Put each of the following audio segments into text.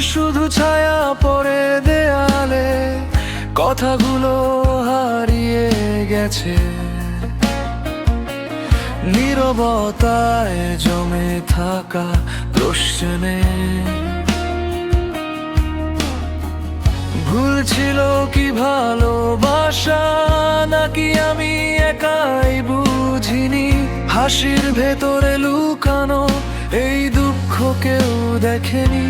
শুধু ছায়া পড়ে দেয়ালে, কথাগুলো হারিয়ে গেছে নীরবতায় জমে থাকা প্রশ্নে। ভুল ছিল কি ভালোবাসা, নাকি আমি একাই বুঝিনি? হাসির ভেতরে লুকানো এই দুঃখ কেউ দেখেনি।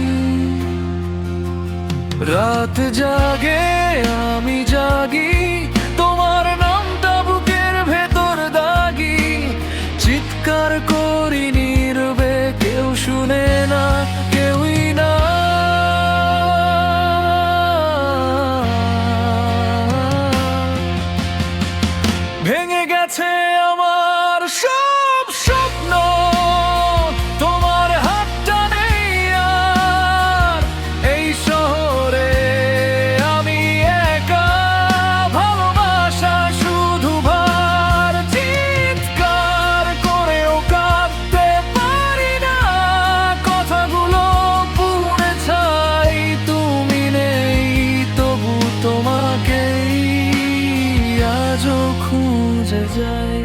রাত জাগে আমি জাগি, তোমার নামটা বুকের ভেতর দাগি। চিৎকার করি নীরবে, কেউ শুনে না, কেউই না। ভেঙে গেছে আমার সব স্বপ্ন, তোমার হাতটা নেই আর এই শহরে। আমি একা, ভালোবাসা শুধু ভার। চিৎকার করেও কাঁদতে পারি না, কথাগুলো পুড়ে ছাই। তুমি নেই তবু তোমাকেই আজও খুঁজে যাই।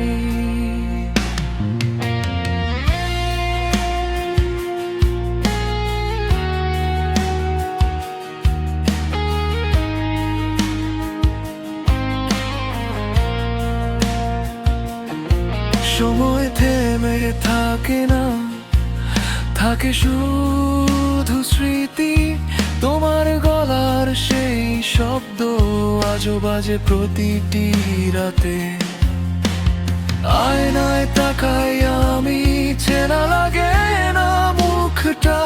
সময় থেমে থাকে না, থাকে শুধু স্মৃতি। তোমার গলার সেই শব্দ আজও বাজে প্রতিটি রাতে। আয়নায় তাকাই আমি, চেনা লাগে না মুখটা।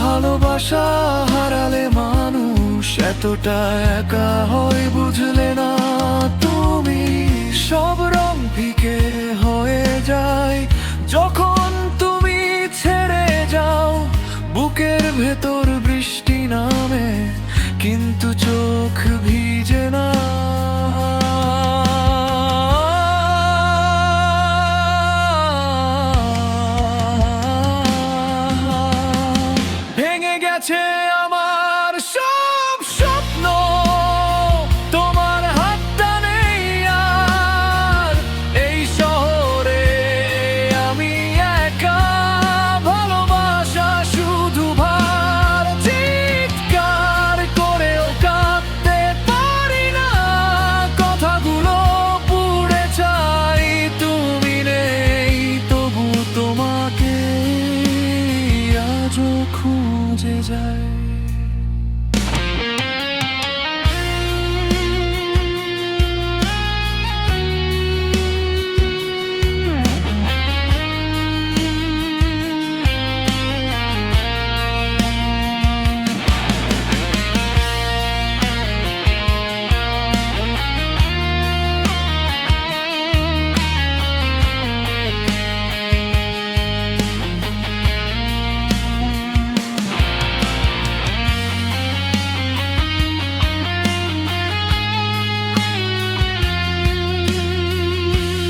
ভালোবাসা হারালে মানুষ এতটা একা হয়, বুঝলে না তুমি? সব রং ফিকে হয়ে যায় যখন তুমি ছেড়ে যাও। বুকের ভেতর বৃষ্টি নামে, কিন্তু চোখ ভিজে না। ভেঙে গেছে আমার সব স্বপ্ন, তোমার হাতটা নেই আর এই শহরে। আমি একা, ভালোবাসা শুধু ভার। চিৎকার করেও কাঁদতে পারি না, কথাগুলো পুড়ে চাই। তুমি নেই তবু তোমাকে আজও খুঁজে যাই।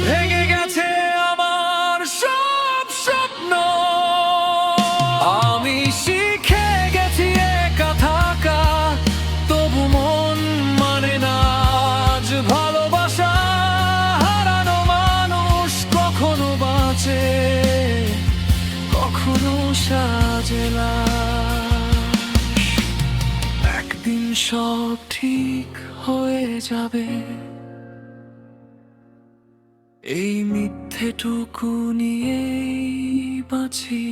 ভেঙে গেছে আমার সব স্বপ্ন, আমি শিখে গেছি একা থাকা। তবু মন মানে না আজ ভালোবাসা। হারানো মানুষ কখনো বাঁচে, কখনো সাজে লাশ। একদিন সব ঠিক হয়ে যাবে, এই মিথ্যেটুকু নিয়েই বাঁচি।